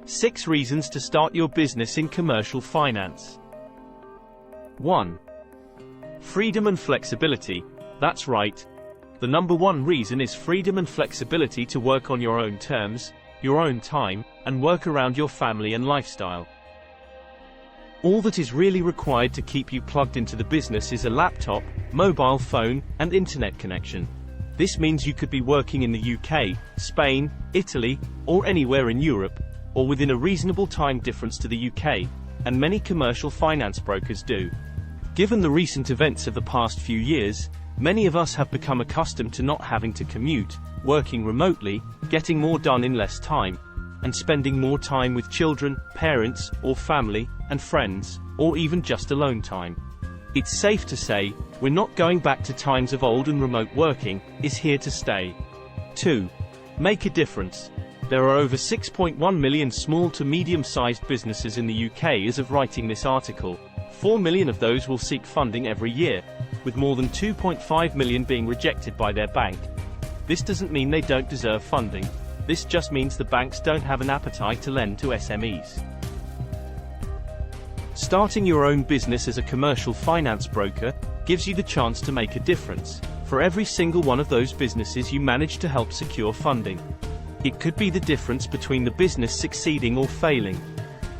6 reasons to start your business in commercial finance. 1. Freedom and flexibility. That's right. The number one reason is freedom and flexibility to work on your own terms, your own time, and work around your family and lifestyle. All that is really required to keep you plugged into the business is a laptop, mobile phone, and internet connection. This means you could be working in the UK, Spain, Italy, or anywhere in Europe, or within a reasonable time difference to the UK, and many commercial finance brokers do. Given the recent events of the past few years, many of us have become accustomed to not having to commute, working remotely, getting more done in less time, and spending more time with children, parents, or family, and friends, or even just alone time. It's safe to say, we're not going back to times of old, and remote working is here to stay. 2. Make a difference. There are over 6.1 million small to medium-sized businesses in the UK as of writing this article. 4 million of those will seek funding every year, with more than 2.5 million being rejected by their bank. This doesn't mean they don't deserve funding. This just means the banks don't have an appetite to lend to SMEs. Starting your own business as a commercial finance broker gives you the chance to make a difference for every single one of those businesses you manage to help secure funding. It could be the difference between the business succeeding or failing.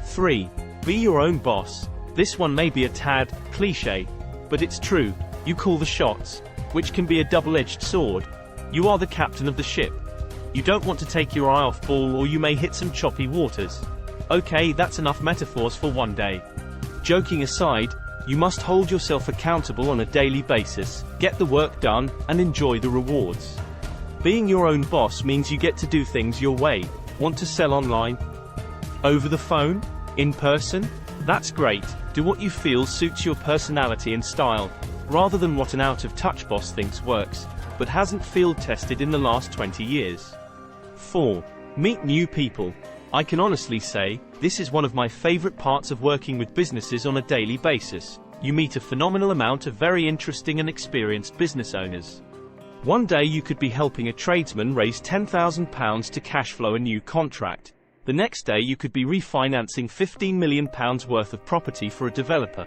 3. Be your own boss. This one may be a tad cliché, but it's true. You call the shots, which can be a double-edged sword. You are the captain of the ship. You don't want to take your eye off ball, or you may hit some choppy waters. Okay, that's enough metaphors for one day. Joking aside, you must hold yourself accountable on a daily basis, get the work done, and enjoy the rewards. Being your own boss means you get to do things your way. Want to sell online? Over the phone? In person? That's great. Do what you feel suits your personality and style, rather than what an out-of-touch boss thinks works, but hasn't field-tested in the last 20 years. 4. Meet new people. I can honestly say, this is one of my favorite parts of working with businesses on a daily basis. You meet a phenomenal amount of very interesting and experienced business owners. One day you could be helping a tradesman raise £10,000 to cash flow a new contract. The next day you could be refinancing £15 million worth of property for a developer.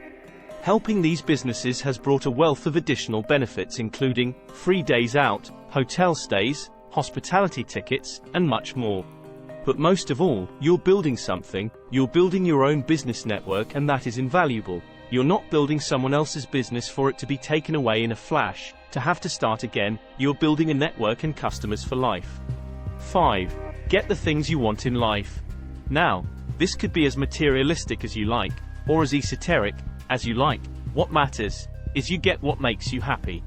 Helping these businesses has brought a wealth of additional benefits, including free days out, hotel stays, hospitality tickets, and much more. But most of all, you're building something. You're building your own business network, and that is invaluable. You're not building someone else's business for it to be taken away in a flash, to have to start again. You're building a network and customers for life. 5. Get the things you want in life. Now, this could be as materialistic as you like, or as esoteric as you like. What matters is you get what makes you happy.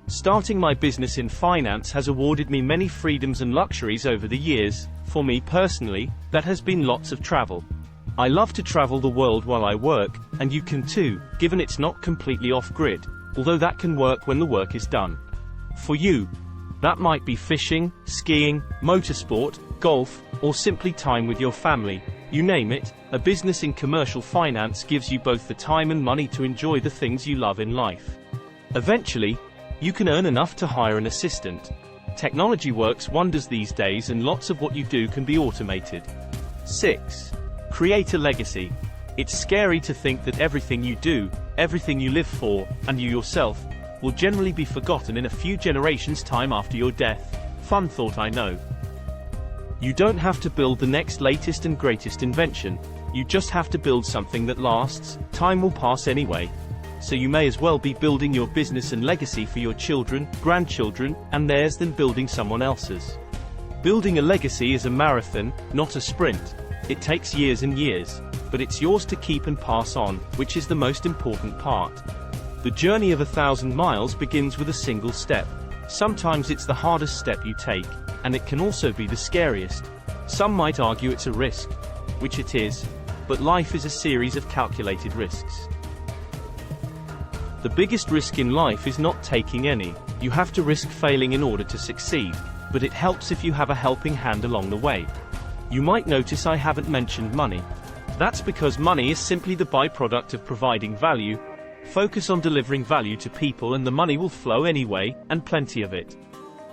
Starting my business in finance has awarded me many freedoms and luxuries over the years. For me personally, that has been lots of travel. I love to travel the world while I work, and you can too, given it's not completely off-grid, although that can work when the work is done. For you, that might be fishing, skiing, motorsport, golf, or simply time with your family. You name it, a business in commercial finance gives you both the time and money to enjoy the things you love in life. Eventually, you can earn enough to hire an assistant. Technology works wonders these days, and lots of what you do can be automated. 6. Create a legacy. It's scary to think that everything you do, everything you live for, and you yourself, will generally be forgotten in a few generations' time after your death. Fun thought, I know. You don't have to build the next latest and greatest invention. You just have to build something that lasts. Time will pass anyway. So you may as well be building your business and legacy for your children, grandchildren, and theirs than building someone else's. Building a legacy is a marathon, not a sprint. It takes years and years, but it's yours to keep and pass on, which is the most important part. The journey of 1,000 miles begins with a single step. Sometimes it's the hardest step you take, and it can also be the scariest. Some might argue it's a risk, which it is, but life is a series of calculated risks. The biggest risk in life is not taking any. You have to risk failing in order to succeed, but it helps if you have a helping hand along the way. You might notice I haven't mentioned money. That's because money is simply the byproduct of providing value. Focus on delivering value to people and the money will flow anyway, and plenty of it.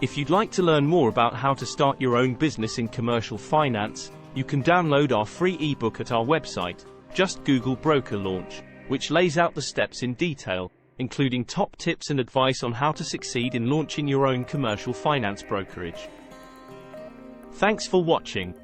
If you'd like to learn more about how to start your own business in commercial finance, you can download our free ebook at our website. Just Google Broker Launch, which lays out the steps in detail, including top tips and advice on how to succeed in launching your own commercial finance brokerage. Thanks for watching.